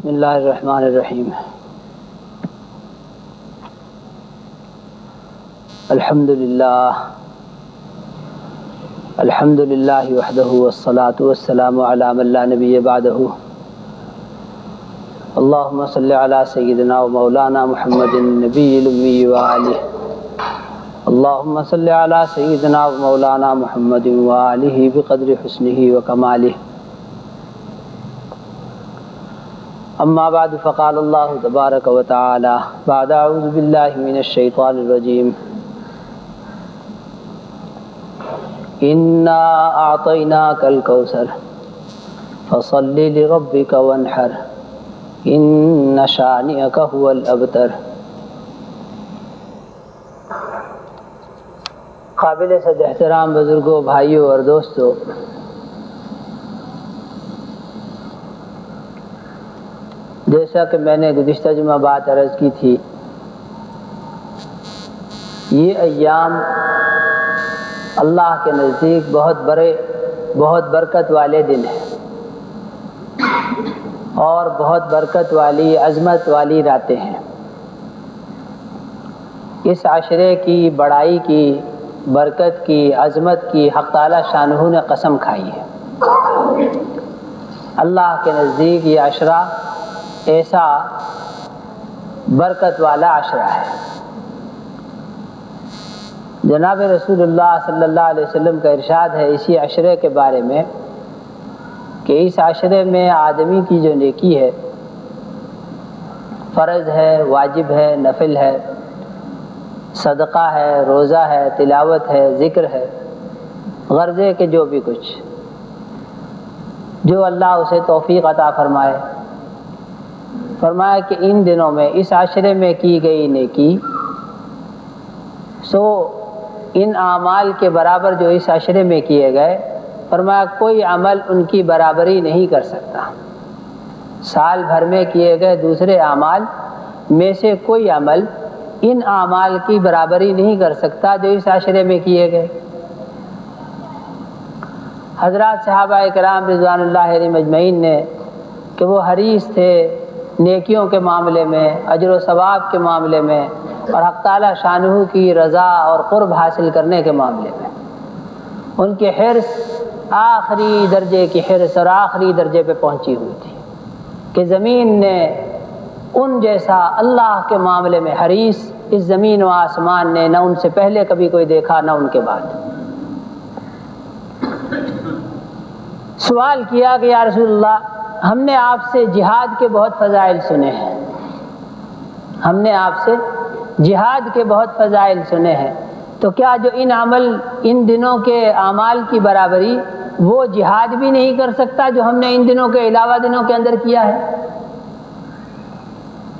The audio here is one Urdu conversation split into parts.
بسم اللہ الرحمن الرحیم الحمد للہ وحدہ والصلاة والسلام علی من لا نبی بعدہ اللہم صلی علی سیدنا و مولانا محمد النبی الامی وآلہ اللہم صلی علی سیدنا و مولانا محمد وآلہ بقدر حسنہ و کمالہ اما بعد فقال اللہ تبارک و تعالی بعد اعوذ باللہ من الشیطان الرجیم انا اعطیناک الکوثر فصل لربک وانحر ان شانئک هو الابتر۔ قابل صد احترام بزرگوں، بھائیوں اور دوستوں، جیسا کہ میں نے گزشتہ جمعہ بات عرض کی تھی، یہ ایام اللہ کے نزدیک بہت برکت والے دن ہیں اور بہت برکت والی، عظمت والی راتیں ہیں۔ اس عشرے کی بڑائی کی، برکت کی، عظمت کی حق تعالی شانہ نے قسم کھائی ہے۔ اللہ کے نزدیک یہ عشرہ ایسا برکت والا عشرہ ہے۔ جناب رسول اللہ صلی اللہ علیہ وسلم کا ارشاد ہے اسی عشرے کے بارے میں کہ اس عشرے میں آدمی کی جو نیکی ہے، فرض ہے، واجب ہے، نفل ہے، صدقہ ہے، روزہ ہے، تلاوت ہے، ذکر ہے، غرضے کے جو بھی کچھ، جو اللہ اسے توفیق عطا فرمائے، فرمایا کہ ان دنوں میں اس عشرے میں کی گئی نیکی سو ان اعمال کے برابر جو اس عشرے میں کیے گئے، فرمایا کوئی عمل ان کی برابری نہیں کر سکتا۔ سال بھر میں کیے گئے دوسرے اعمال میں سے کوئی عمل ان اعمال کی برابری نہیں کر سکتا جو اس عشرے میں کیے گئے۔ حضرات صحابہ کرام رضوان اللہ علیہم اجمعین نے کہ وہ حریص تھے نیکیوں کے معاملے میں، اجر و ثواب کے معاملے میں اور حق تعالی شانہ کی رضا اور قرب حاصل کرنے کے معاملے میں۔ ان کی حرص آخری درجے کی حرص اور آخری درجے پہ پہنچی ہوئی تھی کہ زمین نے ان جیسا اللہ کے معاملے میں حریص اس زمین و آسمان نے نہ ان سے پہلے کبھی کوئی دیکھا نہ ان کے بعد۔ سوال کیا کہ یا رسول اللہ، ہم نے آپ سے جہاد کے بہت فضائل سنے ہیں، ہم نے آپ سے جہاد کے بہت فضائل سنے ہیں، تو کیا جو ان دنوں کے اعمال کی برابری وہ جہاد بھی نہیں کر سکتا جو ہم نے ان دنوں کے علاوہ دنوں کے اندر کیا ہے؟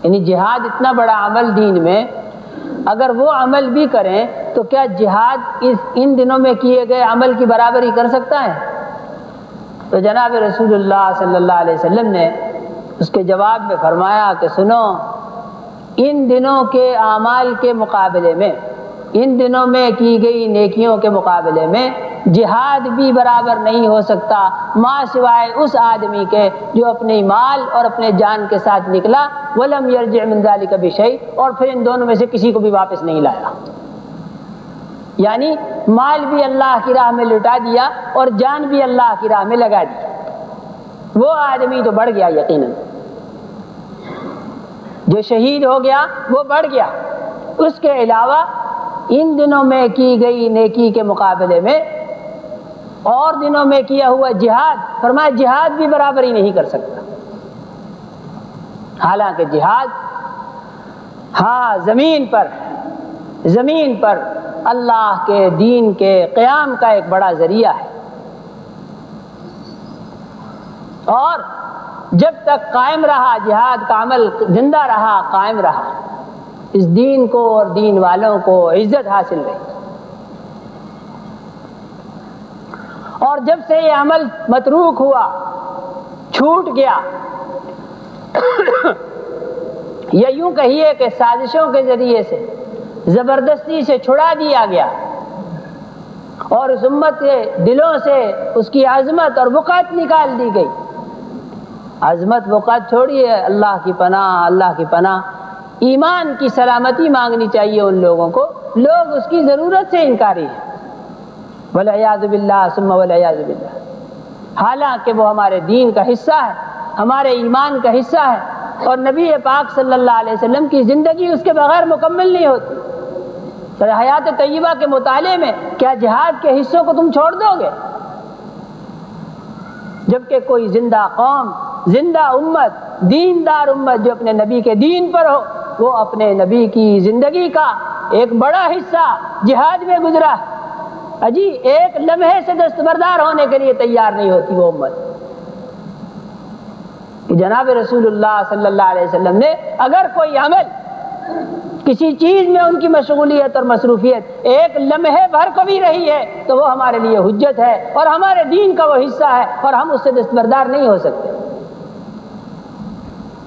یعنی جہاد اتنا بڑا عمل دین میں، اگر وہ عمل بھی کریں تو کیا جہاد ان دنوں میں کیے گئے عمل کی برابری کر سکتا ہے؟ تو جناب رسول اللہ صلی اللہ علیہ وسلم نے اس کے جواب میں فرمایا کہ سنو، ان دنوں کے اعمال کے مقابلے میں، ان دنوں میں کی گئی نیکیوں کے مقابلے میں جہاد بھی برابر نہیں ہو سکتا، ما سوائے اس آدمی کے جو اپنے مال اور اپنے جان کے ساتھ نکلا، وَلَمْ يَرْجِعْ مِنْ ذَلِكَ بِشَيْءٍ، اور پھر ان دونوں میں سے کسی کو بھی واپس نہیں لایا۔ یعنی مال بھی اللہ کی راہ میں لٹا دیا اور جان بھی اللہ کی راہ میں لگا دی، وہ آدمی تو بڑھ گیا یقیناً، جو شہید ہو گیا وہ بڑھ گیا۔ اس کے علاوہ ان دنوں میں کی گئی نیکی کے مقابلے میں اور دنوں میں کیا ہوا جہاد، فرمایا جہاد بھی برابری نہیں کر سکتا۔ حالانکہ جہاد ہاں زمین پر اللہ کے دین کے قیام کا ایک بڑا ذریعہ ہے، اور جب تک قائم رہا جہاد کا عمل، زندہ رہا، قائم رہا، اس دین کو اور دین والوں کو عزت حاصل رہی۔ اور جب سے یہ عمل متروک ہوا، چھوٹ گیا، یا یوں کہیے کہ سازشوں کے ذریعے سے زبردستی سے چھڑا دیا گیا اور اس امت کے دلوں سے اس کی عظمت اور وقعت نکال دی گئی، عظمت وقت چھوڑیے، اللہ کی پناہ، اللہ کی پناہ، ایمان کی سلامتی مانگنی چاہیے ان لوگوں کو، لوگ اس کی ضرورت سے انکاری ہیں، والعیاذ باللہ ثم والعیاذ باللہ، حالانکہ وہ ہمارے دین کا حصہ ہے، ہمارے ایمان کا حصہ ہے، اور نبی پاک صلی اللہ علیہ وسلم کی زندگی اس کے بغیر مکمل نہیں ہوتی۔ تو حیات طیبہ کے مطالعے میں کیا جہاد کے حصوں کو تم چھوڑ دو گے؟ جبکہ کوئی زندہ قوم، زندہ امت، دیندار امت جو اپنے نبی کے دین پر ہو، وہ اپنے نبی کی زندگی کا ایک بڑا حصہ جہاد میں گزرا ہے۔ اجی ایک لمحے سے دستبردار ہونے کے لیے تیار نہیں ہوتی وہ امت کہ جناب رسول اللہ صلی اللہ علیہ وسلم نے اگر کوئی عمل، کسی چیز میں ان کی مشغولیت اور مصروفیت ایک لمحے بھر کو بھی رہی ہے تو وہ ہمارے لیے حجت ہے اور ہمارے دین کا وہ حصہ ہے اور ہم اس سے دستبردار نہیں ہو سکتے۔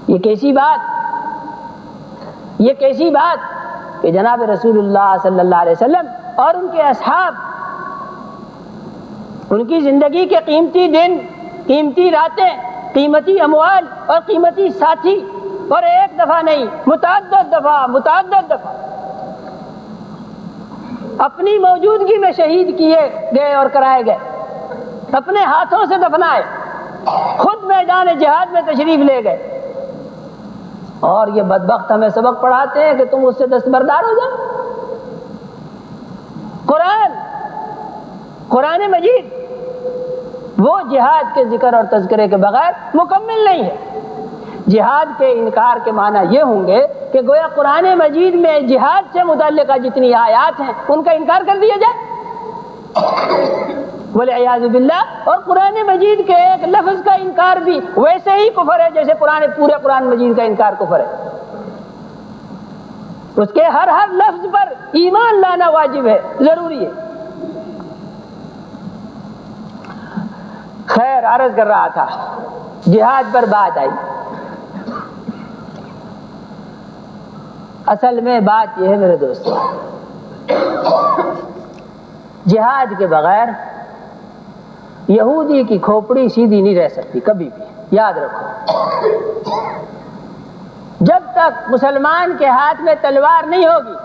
یہ کیسی بات کہ جناب رسول اللہ صلی اللہ علیہ وسلم اور ان کے اصحاب، ان کی زندگی کے قیمتی دن، قیمتی راتیں، قیمتی اموال اور قیمتی ساتھی، اور ایک دفعہ نہیں، متعدد دفعہ اپنی موجودگی میں شہید کیے گئے اور کرائے گئے، اپنے ہاتھوں سے دفنائے، خود میدان جہاد میں تشریف لے گئے، اور یہ بدبخت ہمیں سبق پڑھاتے ہیں کہ تم اس سے دستبردار ہو جاؤ۔ قرآن مجید وہ جہاد کے ذکر اور تذکرے کے بغیر مکمل نہیں ہے۔ جہاد کے انکار کے معنی یہ ہوں گے کہ گویا قرآن مجید میں جہاد سے متعلقہ جتنی آیات ہیں ان کا انکار کر دیا جائے، والعیاذ باللہ، اور قرآن مجید کے ایک لفظ کا انکار بھی ویسے ہی کفر ہے جیسے پورے قرآن مجید کا انکار کفر ہے۔ اس کے ہر لفظ پر ایمان لانا واجب ہے، ضروری ہے۔ خیر، عرض کر رہا تھا، جہاد پر بات آئی۔ اصل میں بات یہ ہے میرے دوستو، جہاد کے بغیر یہودی کی کھوپڑی سیدھی نہیں رہ سکتی کبھی بھی، یاد رکھو۔ جب تک مسلمان کے ہاتھ میں تلوار نہیں ہوگی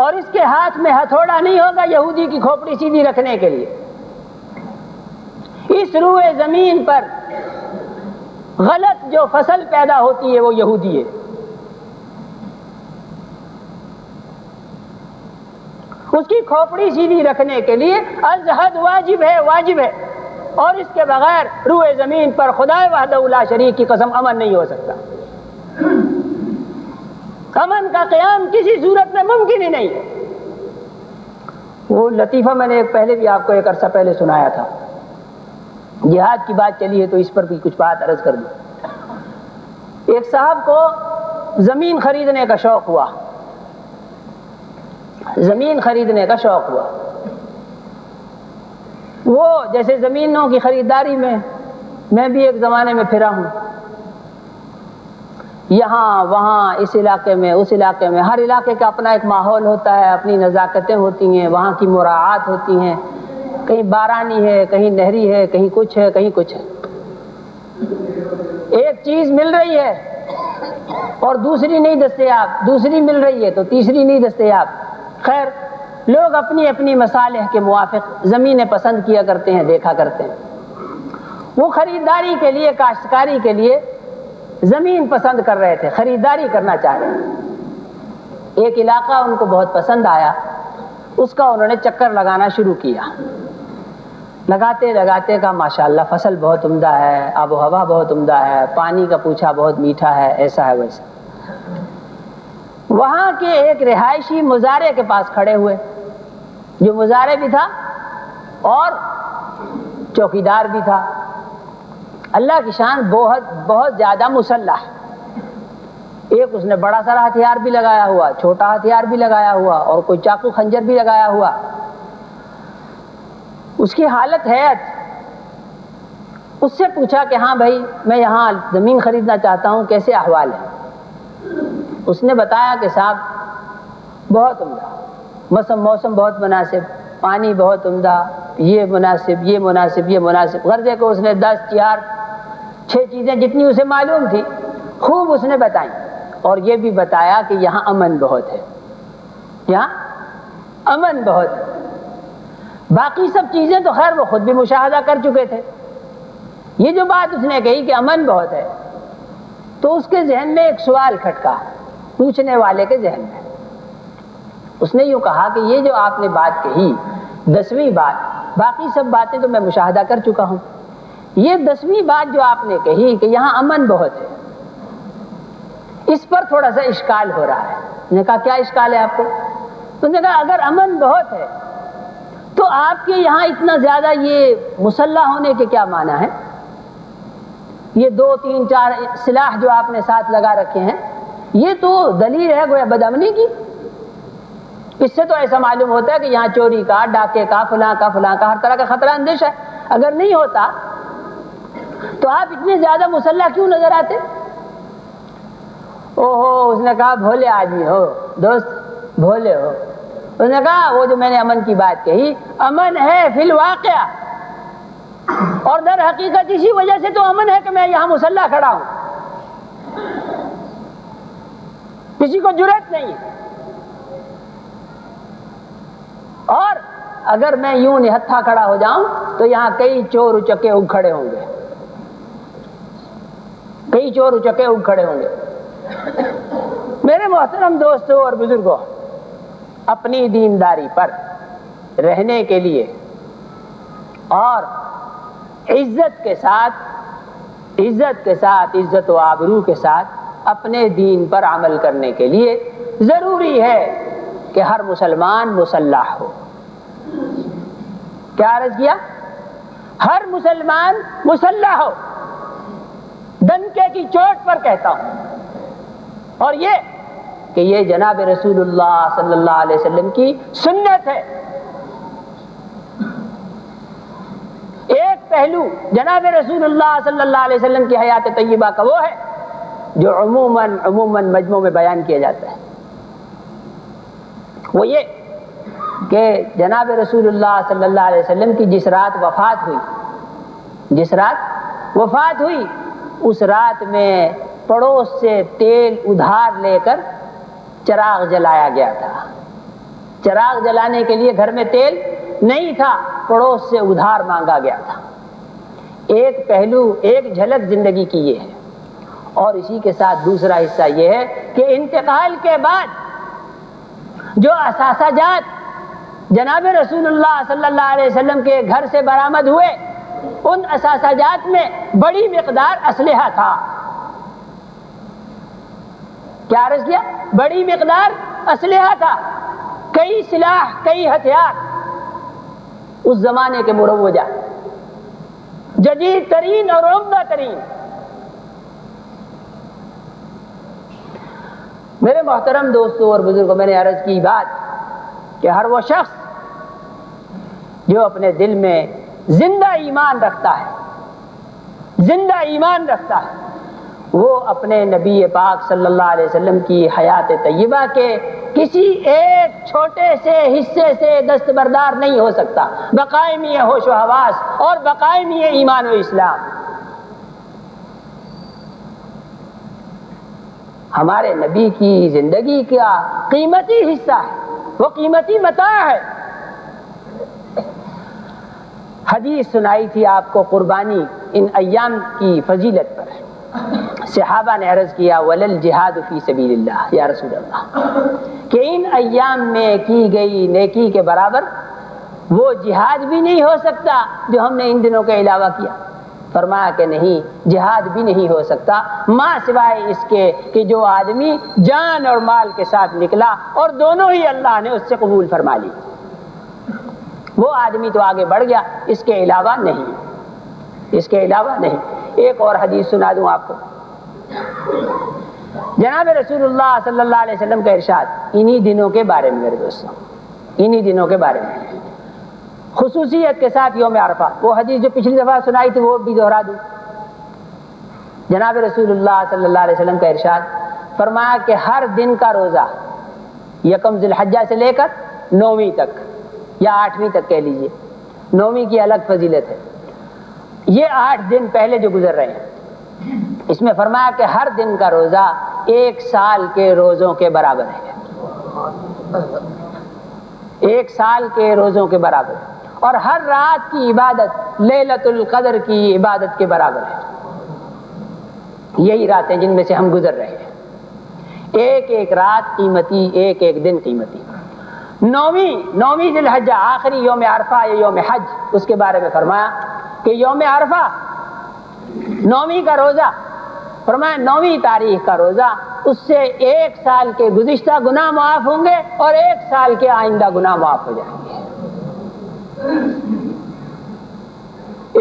اور اس کے ہاتھ میں ہتھوڑا نہیں ہوگا یہودی کی کھوپڑی سیدھی رکھنے کے لیے، اس روئے زمین پر غلط جو فصل پیدا ہوتی ہے وہ یہودی ہے۔ اس کی کھوپڑی سیدھی رکھنے کے لیے الجہاد واجب ہے، اور اس کے بغیر روئے زمین پر خدا وحدہ لا شریک کی قسم امن نہیں ہو سکتا۔ امن کا قیام کسی صورت میں ممکن ہی نہیں ہے۔ وہ لطیفہ میں نے پہلے بھی آپ کو ایک عرصہ پہلے سنایا تھا، جہاد کی بات چلی ہے تو اس پر بھی کچھ بات عرض کر دوں۔ ایک صاحب کو زمین خریدنے کا شوق ہوا، وہ جیسے زمینوں کی خریداری میں بھی ایک زمانے میں پھرا ہوں، یہاں وہاں، اس علاقے میں اس علاقے میں، ہر علاقے کا اپنا ایک ماحول ہوتا ہے، اپنی نزاکتیں ہوتی ہیں، وہاں کی مراعات ہوتی ہیں، کہیں بارانی ہے، کہیں نہری ہے، کہیں کچھ ہے، کہیں کچھ ہے۔ ایک چیز مل رہی ہے اور دوسری نہیں دستیاب، دوسری مل رہی ہے تو تیسری نہیں دستیاب۔ خیر، لوگ اپنی اپنی مصالح کے موافق زمینیں پسند کیا کرتے ہیں، دیکھا کرتے ہیں۔ وہ خریداری کے لیے، کاشتکاری کے لیے زمین پسند کر رہے تھے، خریداری کرنا چاہ رہے تھے۔ ایک علاقہ ان کو بہت پسند آیا، اس کا انہوں نے چکر لگانا شروع کیا۔ لگاتے لگاتے کا ماشاءاللہ فصل بہت عمدہ ہے، آب و ہوا بہت عمدہ ہے، پانی کا پوچھا بہت میٹھا ہے، ایسا ہے ویسا۔ وہاں کے ایک رہائشی مزارع کے پاس کھڑے ہوئے، جو مزارع بھی تھا اور چوکیدار بھی تھا۔ اللہ کی شان بہت زیادہ مسلح، ایک اس نے بڑا سارا ہتھیار بھی لگایا ہوا، چھوٹا ہتھیار بھی لگایا ہوا، اور کوئی چاقو خنجر بھی لگایا ہوا۔ اس کی حالت حیرت۔ اس سے پوچھا کہ ہاں بھائی، میں یہاں زمین خریدنا چاہتا ہوں، کیسے احوال ہے؟ اس نے بتایا کہ صاحب بہت عمدہ، موسم بہت مناسب، پانی بہت عمدہ، یہ مناسب، یہ مناسب، یہ مناسب۔ غرضے کو اس نے 10 چیار 6 چیزیں جتنی اسے معلوم تھی خوب اس نے بتائیں، اور یہ بھی بتایا کہ یہاں امن بہت ہے، یہاں امن بہت ہے۔ باقی سب چیزیں تو خیر وہ خود بھی مشاہدہ کر چکے تھے، یہ جو بات اس نے کہی کہ امن بہت ہے، تو اس کے ذہن میں ایک سوال کھٹکا، پوچھنے والے کے ذہن میں۔ اس نے یوں کہا کہ یہ جو آپ نے بات کہی 10ویں بات، باقی سب باتیں تو میں مشاہدہ کر چکا ہوں، یہ 10ویں بات جو آپ نے کہی کہ یہاں امن بہت ہے، اس پر تھوڑا سا اشکال ہو رہا ہے۔ میں نے کہا کیا اشکال ہے آپ کو؟ اس نے کہا اگر امن بہت ہے تو آپ کے یہاں اتنا زیادہ یہ مسلح ہونے کے کیا معنی ہے؟ یہ 2 3 4 سلاح جو آپ نے ساتھ لگا رکھے ہیں، یہ تو دلیل ہے گویا بدامنی کی۔ اس سے تو ایسا معلوم ہوتا ہے کہ یہاں چوری کا، ڈاکے کا، فلاں کا ہر طرح کا خطرہ اندیش ہے۔ اگر نہیں ہوتا تو آپ اتنے زیادہ مسلح کیوں نظر آتے؟ اوہو، اس نے کہا بھولے آدمی ہو دوست، بھولے ہو۔ اس نے کہا وہ جو میں نے امن کی بات کہی، امن ہے فی الواقع، اور در حقیقت اسی وجہ سے تو امن ہے کہ میں یہاں مسلح کھڑا ہوں، کسی کو جرأت نہیں ہے۔ اور اگر میں یوں نہتھا کھڑا ہو جاؤں تو یہاں کئی چور اچکے اگ کھڑے ہوں گے، کئی چور اچکے اگ کھڑے ہوں گے۔ میرے محترم دوستوں اور بزرگوں، اپنی دینداری پر رہنے کے لیے اور عزت کے ساتھ عزت و آبرو کے ساتھ اپنے دین پر عمل کرنے کے لیے ضروری ہے کہ ہر مسلمان مسلح ہو۔ کیا عرض کیا؟ ہر مسلمان مسلح ہو، ڈنکے کی چوٹ پر کہتا ہوں، اور یہ کہ یہ جناب رسول اللہ صلی اللہ علیہ وسلم کی سنت ہے۔ ایک پہلو جناب رسول اللہ صلی اللہ علیہ وسلم کی حیات طیبہ کا وہ ہے جو عموماً مجموع میں بیان کیا جاتا ہے، وہ یہ کہ جناب رسول اللہ صلی اللہ علیہ وسلم کی جس رات وفات ہوئی اس رات میں پڑوس سے تیل ادھار لے کر چراغ جلایا گیا تھا۔ چراغ جلانے کے لیے گھر میں تیل نہیں تھا، پڑوس سے ادھار مانگا گیا تھا۔ ایک پہلو، ایک جھلک زندگی کی یہ ہے، اور اسی کے ساتھ دوسرا حصہ یہ ہے کہ انتقال کے بعد جو اثاثہ جات جناب رسول اللہ صلی اللہ علیہ وسلم کے گھر سے برآمد ہوئے، ان اثاثہ جات میں بڑی مقدار اسلحہ تھا۔ کیا عرض کیا؟ بڑی مقدار اسلحہ تھا، کئی سلاح، کئی ہتھیار، اس زمانے کے مروجہ، جدید ترین اور عمدہ ترین۔ میرے محترم دوستوں اور بزرگوں، میں نے عرض کی بات کہ ہر وہ شخص جو اپنے دل میں زندہ ایمان رکھتا ہے، وہ اپنے نبی پاک صلی اللہ علیہ وسلم کی حیات طیبہ کے کسی ایک چھوٹے سے حصے سے دستبردار نہیں ہو سکتا، بقائمی ہوش و حواس اور بقائمی ایمان و اسلام۔ ہمارے نبی کی زندگی کا قیمتی حصہ ہے، وہ قیمتی متاع ہے۔ حدیث سنائی تھی آپ کو قربانی ان ایام کی فضیلت پر۔ صحابہ نے عرض کیا ولل جہاد فی سبیل اللہ یا رسول اللہ، کہ ان ایام میں کی گئی نیکی کے برابر وہ جہاد بھی نہیں ہو سکتا جو ہم نے ان دنوں کے علاوہ کیا۔ فرمایا کہ نہیں، جہاد بھی نہیں ہو سکتا ماں سوائے اس کے کہ جو آدمی جان اور مال کے ساتھ نکلا اور دونوں ہی اللہ نے اس سے قبول فرما لی، وہ آدمی تو آگے بڑھ گیا، اس کے علاوہ نہیں۔ ایک اور حدیث سنا دوں آپ کو۔ جناب رسول اللہ صلی اللہ علیہ وسلم کا ارشاد انہی دنوں کے بارے میں، میرے دوستوں، انہی دنوں کے بارے میں، خصوصیت کے ساتھ یوم عرفہ، وہ حدیث جو پچھلی دفعہ سنائی تھی وہ بھی دہرا دوں۔ جناب رسول اللہ صلی اللہ علیہ وسلم کا ارشاد فرمایا کہ ہر دن کا روزہ، یکم ذی الحجہ سے لے کر 9ویں تک یا 8ویں تک کہہ لیجئے، 9ویں کی الگ فضیلت ہے، یہ 8 دن پہلے جو گزر رہے ہیں، اس میں فرمایا کہ ہر دن کا روزہ 1 سال کے روزوں کے برابر ہے، 1 سال کے روزوں کے برابر ہے، اور ہر رات کی عبادت لیلۃ القدر کی عبادت کے برابر ہے۔ یہی راتیں جن میں سے ہم گزر رہے ہیں، ایک ایک رات قیمتی، ایک ایک دن قیمتی۔ نویں ذی الحجہ، آخری یوم عرفہ یا یوم حج، اس کے بارے میں فرمایا کہ یوم عرفہ 9ویں کا روزہ، فرمایا 9ویں تاریخ کا روزہ، اس سے 1 سال کے گزشتہ گناہ معاف ہوں گے اور 1 سال کے آئندہ گناہ معاف ہو جائیں گے۔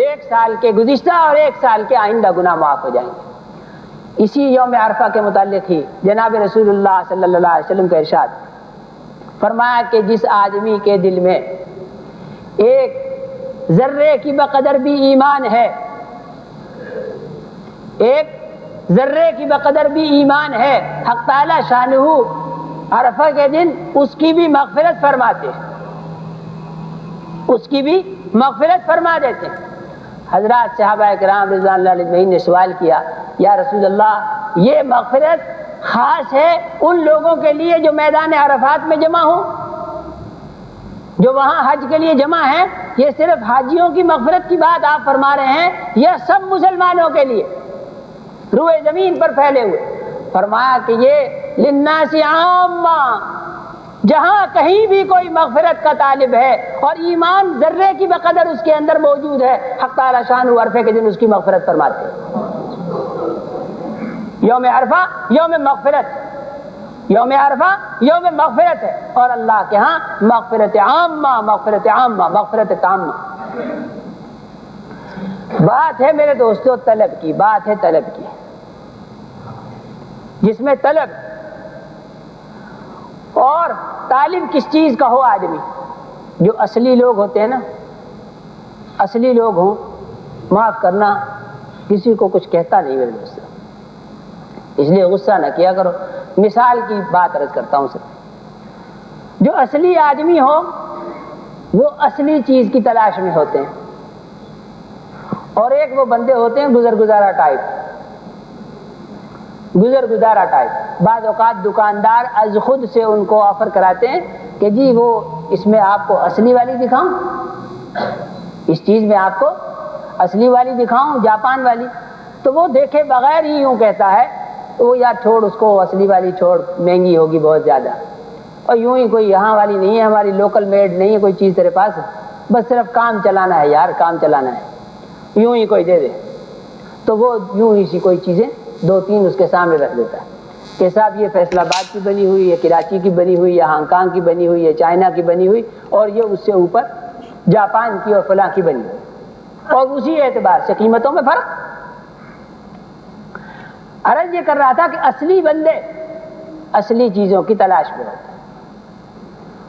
1 سال کے گزشتہ اور 1 سال کے آئندہ گناہ معاف ہو جائیں گے۔ اسی یوم عرفہ کے متعلق ہی جناب رسول اللہ صلی اللہ علیہ وسلم کا ارشاد فرمایا کہ جس آدمی کے دل میں ایک ذرے کی بقدر بھی ایمان ہے، ایک ذرے کی بقدر بھی ایمان ہے، حق تعالی شانہ عرفہ کے دن اس کی بھی مغفرت فرماتے ہیں، اس کی بھی مغفرت فرما دیتے ہیں۔ حضرات صحابہ کرام رضوان اللہ علیہ اجمعین نے سوال کیا، یا رسول اللہ یہ مغفرت خاص ہے ان لوگوں کے لیے جو میدان عرفات میں جمع ہوں، جو وہاں حج کے لیے جمع ہیں، یہ صرف حاجیوں کی مغفرت کی بات آپ فرما رہے ہیں یا سب مسلمانوں کے لیے روئے زمین پر پھیلے ہوئے؟ فرمایا کہ یہ للناس عامہ، جہاں کہیں بھی کوئی مغفرت کا طالب ہے اور ایمان ذرے کی بقدر اس کے اندر موجود ہے، حق تعالی شانہ عرفے کے دن اس کی مغفرت فرماتے ہیں۔ یوم عرفہ یوم مغفرت، یوم عرفہ یوم مغفرت ہے، اور اللہ کے ہاں مغفرت عامہ، مغفرت عامہ، مغفرت تامہ۔ بات ہے میرے دوستو طلب کی، بات ہے طلب کی، جس میں طلب اور طالب کس چیز کا ہو آدمی، جو اصلی لوگ ہوتے ہیں نا، اصلی لوگ ہوں، معاف کرنا کسی کو کچھ کہتا نہیں میرے دوستو، اس لیے غصہ نہ کیا کرو۔ مثال کی بات عرض کرتا ہوں سر، جو اصلی آدمی ہو وہ اصلی چیز کی تلاش میں ہوتے ہیں، اور ایک وہ بندے ہوتے ہیں گزر گزارا ٹائپ، گزر گزارا ٹائپ۔ بعض اوقات دکاندار از خود سے ان کو آفر کراتے ہیں کہ جی وہ اس میں آپ کو اصلی والی دکھاؤں، اس چیز میں آپ کو اصلی والی دکھاؤں، جاپان والی، تو وہ دیکھے بغیر ہی یوں کہتا ہے وہ یار چھوڑ اس کو، اصلی والی چھوڑ، مہنگی ہوگی بہت زیادہ، اور یوں ہی کوئی یہاں والی نہیں ہے، ہماری لوکل میڈ نہیں ہے کوئی چیز تیرے پاس، بس صرف کام چلانا ہے یار، کام چلانا ہے، یوں ہی کوئی دے دے، تو وہ یوں ہی سی کوئی چیزیں 2-3 اس کے سامنے رکھ دیتا ہے کہ صاحب یہ فیصل آباد کی بنی ہوئی ہے، کراچی کی بنی ہوئی ہے، ہانگ کانگ کی بنی ہوئی ہے، چائنا کی بنی ہوئی، اور یہ اس سے اوپر جاپان کی اور فلاں کی بنی ہوئی، اور اسی اعتبار سے قیمتوں میں فرق۔ عرض یہ کر رہا تھا کہ اصلی بندے اصلی چیزوں کی تلاش میں ہوتے ہیں،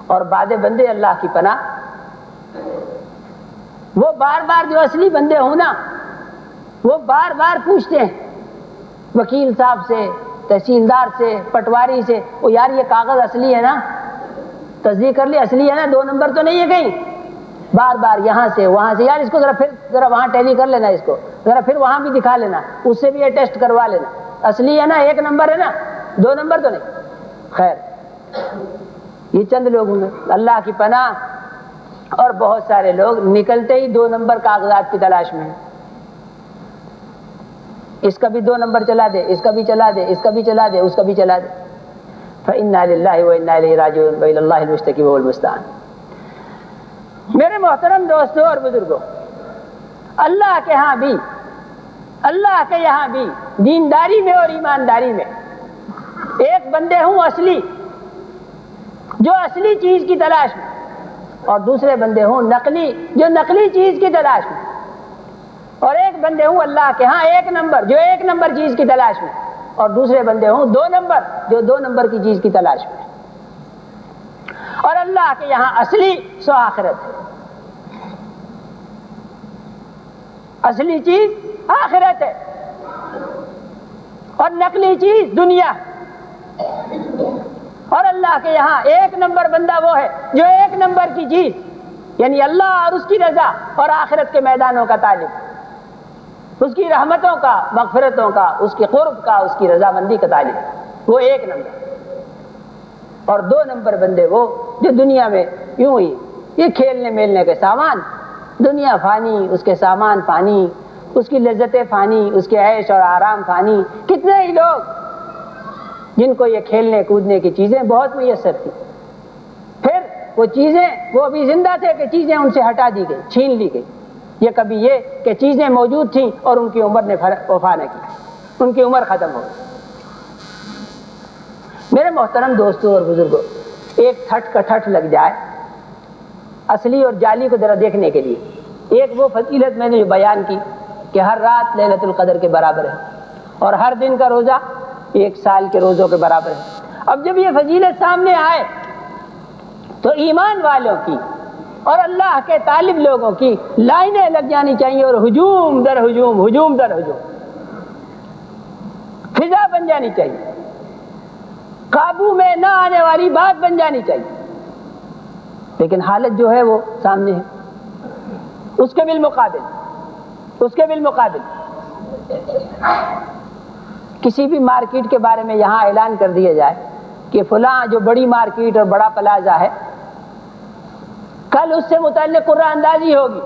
اور بعد بندے اللہ کی پناہ، وہ بار بار جو اصلی بندے ہوں نا، وہ بار بار پوچھتے ہیں وکیل صاحب سے، تحصیلدار سے، پٹواری سے، وہ یار یہ کاغذ اصلی ہے نا، تصدیق کر لی اصلی ہے نا، 2 نمبر تو نہیں ہے کہیں؟ بار بار یہاں سے وہاں سے، یار اس کو ذرا وہاں ٹیلی کر لینا، اس کو ذرا پھر وہاں بھی دکھا لینا، اس سے بھی یہ ٹیسٹ کروا لینا، اصلی ہے نا، 1 نمبر ہے نا، 2 نمبر تو نہیں۔ خیر یہ چند لوگ ہوں گے، اللہ کی پناہ، اور بہت سارے لوگ نکلتے ہی 2 نمبر کاغذات کی تلاش میں ہیں، اس کا بھی 2 نمبر چلا دے، اس کا بھی چلا دے، اس کا بھی چلا دے، اس کا بھی چلا دے۔ فإنا للہ وإنا الیہ راجعون وإلی اللہ المشتکی وهو المستعان۔ میرے محترم دوستوں اور بزرگوں، اللہ کے ہاں بھی، اللہ کے یہاں بھی دینداری میں اور ایمانداری میں ایک بندے ہوں اصلی، جو اصلی چیز کی تلاش میں، اور دوسرے بندے ہوں نقلی، جو نقلی چیز کی تلاش میں، اور ایک بندے ہوں اللہ کے ہاں 1 نمبر، جو 1 نمبر چیز کی تلاش میں، اور دوسرے بندے ہوں 2 نمبر، جو 2 نمبر کی چیز کی تلاش میں۔ اور اللہ کے یہاں اصلی سو آخرت ہے، اصلی چیز آخرت ہے، اور نقلی چیز دنیا۔ اور اللہ کے یہاں 1 نمبر بندہ وہ ہے جو 1 نمبر کی چیز، یعنی اللہ اور اس کی رضا اور آخرت کے میدانوں کا طالب۔ اس کی رحمتوں کا، مغفرتوں کا، اس کے قرب کا، اس کی رضامندی کا طالب، وہ ایک نمبر۔ اور دو نمبر بندے وہ جو دنیا میں یوں ہی یہ کھیلنے میلنے کے سامان، دنیا فانی، اس کے سامان فانی، اس کی لذتیں فانی، اس کے عیش اور آرام فانی۔ کتنے ہی لوگ جن کو یہ کھیلنے کودنے کی چیزیں بہت میسر تھی، پھر وہ چیزیں، وہ ابھی زندہ تھے کہ چیزیں ان سے ہٹا دی گئی، چھین لی گئی۔ یہ کبھی یہ کہ چیزیں موجود تھیں اور ان کی عمر نے وفا نہ کی، ان کی عمر ختم ہو گئی۔ میرے محترم دوستوں اور بزرگوں، ایک ٹھٹ کا ٹھٹ لگ جائے اصلی اور جعلی کو ذرا دیکھنے کے لیے۔ ایک وہ فضیلت میں نے جو بیان کی کہ ہر رات لیلۃ القدر کے برابر ہے اور ہر دن کا روزہ 1 سال کے روزوں کے برابر ہے۔ اب جب یہ فضیلت سامنے آئے تو ایمان والوں کی اور اللہ کے طالب لوگوں کی لائنیں لگ جانی چاہیے اور ہجوم در ہجوم، ہجوم در ہجوم، فضا بن جانی چاہیے، قابو میں نہ آنے والی بات بن جانی چاہیے۔ لیکن حالت جو ہے وہ سامنے ہے۔ اس کے بالمقابل کسی بھی مارکیٹ کے بارے میں یہاں اعلان کر دیا جائے کہ فلاں جو بڑی مارکیٹ اور بڑا پلازا ہے، کل اس سے متعلق قرہ اندازی ہوگی،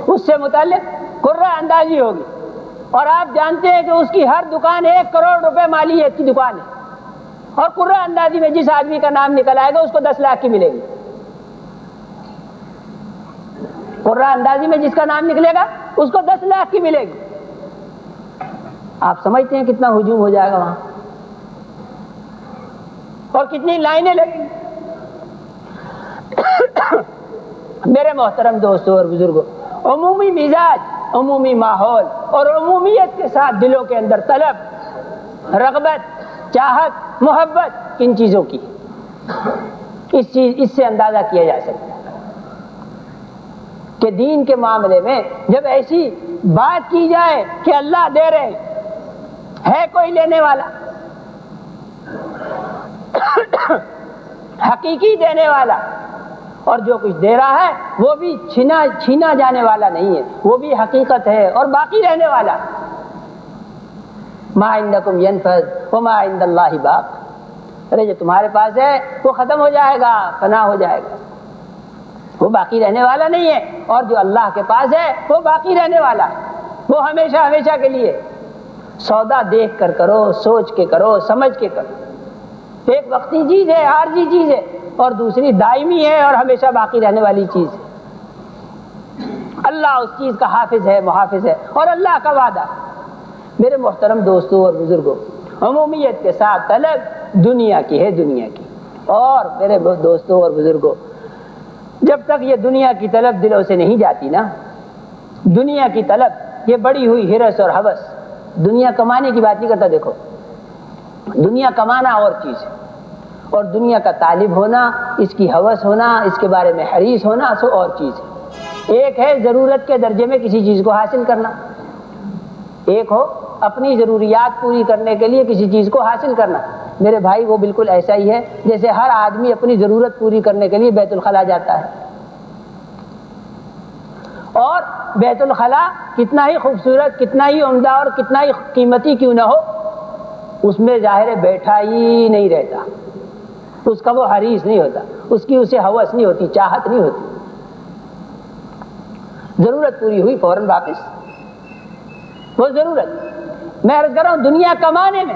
اس سے متعلق قرہ اندازی ہوگی، اور آپ جانتے ہیں کہ اس کی ہر دکان 1 کروڑ روپے مالیت کی دکان ہے، اور قرہ اندازی میں جس آدمی کا نام نکل آئے گا اس کو 10 لاکھ کی ملے گی۔ قرہ اندازی میں جس کا نام نکلے گا اس کو 10 لاکھ کی ملے گی۔ آپ سمجھتے ہیں کتنا ہجوم ہو جائے گا وہاں اور کتنی لائنیں لگیں گی۔ میرے محترم دوستوں اور بزرگوں، عمومی مزاج، عمومی ماحول اور عمومیت کے ساتھ دلوں کے اندر طلب، رغبت، چاہت، محبت کن چیزوں کی، اس سے اندازہ کیا جا سکتا ہے کہ دین کے معاملے میں جب ایسی بات کی جائے کہ اللہ دے رہے ہے، کوئی لینے والا، حقیقی دینے والا، اور جو کچھ دے رہا ہے وہ بھی چھینا جانے والا نہیں ہے، وہ بھی حقیقت ہے اور باقی رہنے والا۔ ما عندکم ینفد وما عند اللہ باق، ارے جو تمہارے پاس ہے وہ ختم ہو جائے گا، فنا ہو جائے گا، وہ باقی رہنے والا نہیں ہے، اور جو اللہ کے پاس ہے وہ باقی رہنے والا، وہ ہمیشہ ہمیشہ کے لیے۔ سودا دیکھ کر کرو، سوچ کے کرو، سمجھ کے کرو۔ ایک وقتی چیز ہے، عارضی چیز ہے، اور دوسری دائمی ہے اور ہمیشہ باقی رہنے والی چیز ہے۔ اللہ اس چیز کا حافظ ہے، محافظ ہے، اور اللہ کا وعدہ۔ میرے محترم دوستوں اور بزرگوں، عمومیت کے ساتھ طلب دنیا کی ہے، دنیا کی۔ اور میرے دوستوں اور بزرگوں، جب تک یہ دنیا کی طلب دلوں سے نہیں جاتی نا، دنیا کی طلب، یہ بڑی ہوئی ہرس اور ہوس، دنیا کمانے کی بات نہیں کرتا، دیکھو دنیا کمانا اور چیز ہے، اور دنیا کا طالب ہونا، اس کی ہوس ہونا، اس کے بارے میں حریص ہونا، سو اور چیز ہے۔ ایک ہے ضرورت کے درجے میں کسی چیز کو حاصل کرنا، ایک ہو اپنی ضروریات پوری کرنے کے لیے کسی چیز کو حاصل کرنا۔ میرے بھائی وہ بالکل ایسا ہی ہے جیسے ہر آدمی اپنی ضرورت پوری کرنے کے لیے بیت الخلا جاتا ہے، اور بیت الخلا کتنا ہی خوبصورت، کتنا ہی عمدہ اور کتنا ہی قیمتی کیوں نہ ہو، اس میں ظاہر بیٹھا ہی نہیں رہتا، اس کا وہ حریص نہیں ہوتا، اس کی اسے ہوس نہیں ہوتی، چاہت نہیں ہوتی۔ ضرورت پوری ہوئی فوراً واپس، وہ ضرورت میں عرض کر رہا ہوں دنیا کمانے میں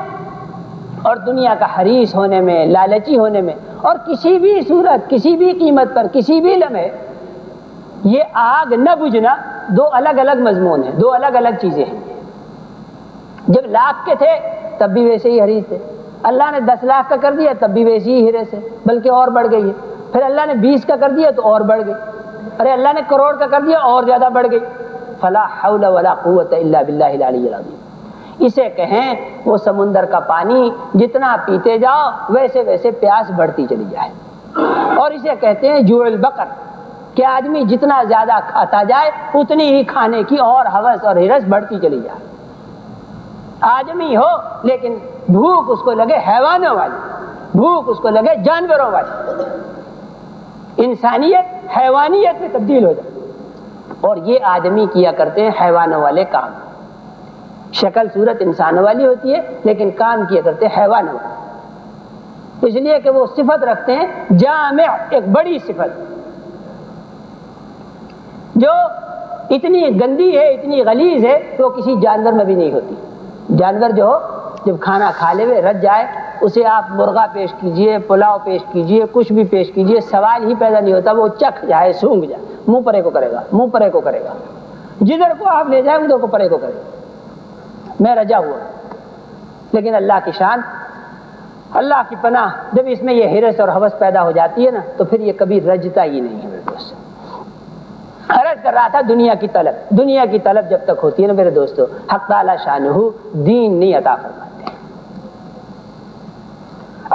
اور دنیا کا حریص ہونے میں، لالچی ہونے میں، اور کسی بھی صورت، کسی بھی قیمت پر، کسی بھی لمحے یہ آگ نہ بجھنا، دو الگ الگ مضمون ہیں، دو الگ الگ چیزیں ہیں۔ جب لاکھ کے تھے تب بھی ویسے ہی حریص تھے، اللہ نے 10 لاکھ کا کر دیا تب بھی ویسی ہی حرص ہے، بلکہ اور بڑھ گئی ہے، پھر اللہ نے 20 کا کر دیا تو اور بڑھ گئی، ارے اللہ نے کروڑ کا کر دیا اور زیادہ بڑھ گئی۔ فلا حول ولا قوت الا باللہ العلی العظیم۔ اسے کہیں وہ سمندر کا پانی جتنا پیتے جاؤ ویسے ویسے پیاس بڑھتی چلی جائے، اور اسے کہتے ہیں جوع البقر، کہ آدمی جتنا زیادہ کھاتا جائے اتنی ہی کھانے کی اور ہوس اور ہرس بڑھتی چلی جائے۔ آدمی ہو لیکن بھوک اس کو لگے حیوانوں والی، بھوک اس کو لگے جانوروں والی، انسانیت حیوانیت میں تبدیل ہو جائے۔ اور یہ آدمی کیا کرتے ہیں حیوانوں والے کام. شکل صورت انسانوں والی ہوتی ہے لیکن کام کیا کرتے ہیں حیوانوں والے، اس لیے کہ وہ صفت رکھتے ہیں جامع، ایک بڑی صفت جو اتنی گندی ہے، اتنی غلیظ ہے کہ وہ کسی جانور میں بھی نہیں ہوتی. جانور جو جب کھانا کھا لے ہوئے رچ جائے، اسے آپ مرغا پیش کیجئے، پلاؤ پیش کیجئے، کچھ بھی پیش کیجئے، سوال ہی پیدا نہیں ہوتا. وہ چکھ جائے، سونگھ جائے، منہ پرے کو کرے گا، منہ پرے کو کرے گا، جدھر کو آپ لے جائیں ادھر کو پرے کو کرے گا. میں رجا ہوا. لیکن اللہ کی شان، اللہ کی پناہ، جب اس میں یہ حرص اور ہوس پیدا ہو جاتی ہے نا تو پھر یہ کبھی رجتا ہی نہیں ہے. میرے دوست عرض کر رہا تھا دنیا کی طلب، دنیا کی طلب جب تک ہوتی ہے نا میرے دوستو، حق تعالی شانہ دین نہیں عطا فرماتے،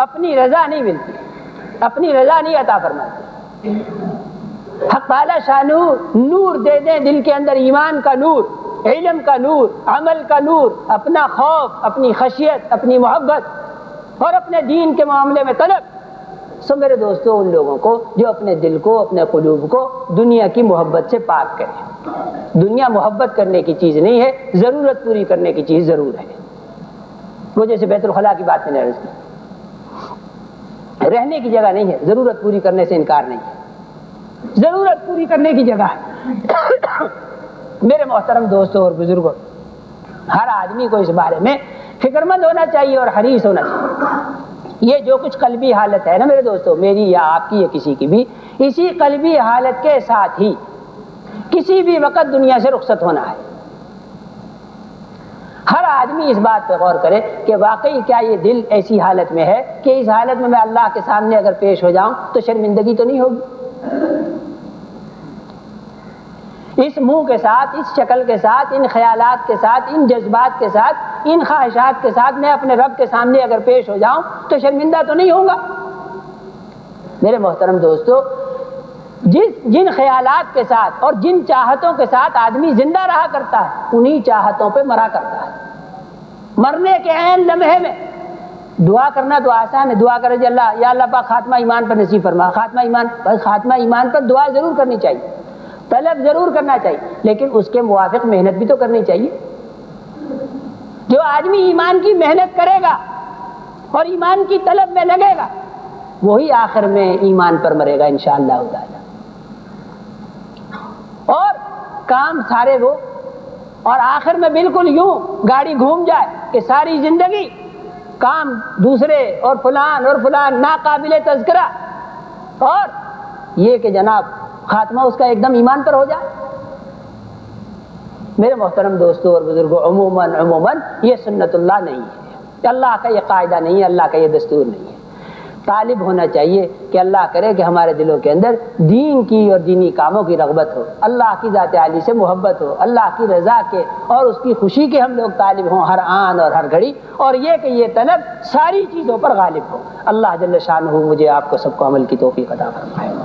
اپنی رضا نہیں ملتی، اپنی رضا نہیں عطا فرماتے. حق تعالی شانہ نور دے دیں دل کے اندر، ایمان کا نور، علم کا نور، عمل کا نور، اپنا خوف، اپنی خشیت، اپنی محبت اور اپنے دین کے معاملے میں طلب. سو میرے دوستو ان لوگوں کو جو اپنے دل کو، اپنے قلوب کو دنیا کی محبت سے پاک کریں. دنیا محبت کرنے کی چیز نہیں ہے، ضرورت پوری کرنے کی چیز ضرور ہے. وہ جیسے بیت الخلاء کی بات میں نے عرض کی، رہنے کی جگہ نہیں ہے، ضرورت پوری کرنے سے انکار نہیں ہے، ضرورت پوری کرنے کی جگہ ہے. میرے محترم دوستوں اور بزرگوں، ہر آدمی کو اس بارے میں فکر مند ہونا چاہیے اور حریص ہونا چاہیے. یہ جو کچھ قلبی حالت ہے نا میرے دوستو، میری یا آپ کی یا کسی کی بھی، اسی قلبی حالت کے ساتھ ہی کسی بھی وقت دنیا سے رخصت ہونا ہے. ہر آدمی اس بات پہ غور کرے کہ واقعی کیا یہ دل ایسی حالت میں ہے کہ اس حالت میں اللہ کے سامنے اگر پیش ہو جاؤں تو شرمندگی تو نہیں ہوگی. اس منہ کے ساتھ، اس شکل کے ساتھ، ان خیالات کے ساتھ، ان جذبات کے ساتھ، ان خواہشات کے ساتھ میں اپنے رب کے سامنے اگر پیش ہو جاؤں تو شرمندہ تو نہیں ہوں گا. میرے محترم دوستو، جن خیالات کے ساتھ اور جن چاہتوں کے ساتھ آدمی زندہ رہا کرتا ہے انہی چاہتوں پہ مرا کرتا ہے. مرنے کے عین لمحے میں دعا کرنا تو آسان ہے، دعا کرے جی اللہ، یا اللہ پاک خاتمہ ایمان پر نصیب فرما. خاتمہ ایمان، بس خاتمہ ایمان پر دعا ضرور کرنی چاہیے، طلب ضرور کرنا چاہیے، لیکن اس کے موافق محنت بھی تو کرنی چاہیے. جو آدمی ایمان کی محنت کرے گا اور ایمان کی طلب میں لگے گا وہی آخر میں ایمان پر مرے گا انشاءاللہ تعالی. اور کام سارے وہ، اور آخر میں بالکل یوں گاڑی گھوم جائے کہ ساری زندگی کام دوسرے اور فلان ناقابل تذکرہ، اور یہ کہ جناب خاتمہ اس کا ایک دم ایمان پر ہو جائے. میرے محترم دوستوں اور بزرگوں، عموماً یہ سنت اللہ نہیں ہے، اللہ کا یہ قاعدہ نہیں ہے، اللہ کا یہ دستور نہیں ہے. طالب ہونا چاہیے کہ اللہ کرے کہ ہمارے دلوں کے اندر دین کی اور دینی کاموں کی رغبت ہو، اللہ کی ذات عالی سے محبت ہو، اللہ کی رضا کے اور اس کی خوشی کے ہم لوگ طالب ہوں ہر آن اور ہر گھڑی، اور یہ کہ یہ طلب ساری چیزوں پر غالب ہو. اللہ جل شانہ مجھے آپ کو سب کو عمل کی توفیق عطا فرمائے.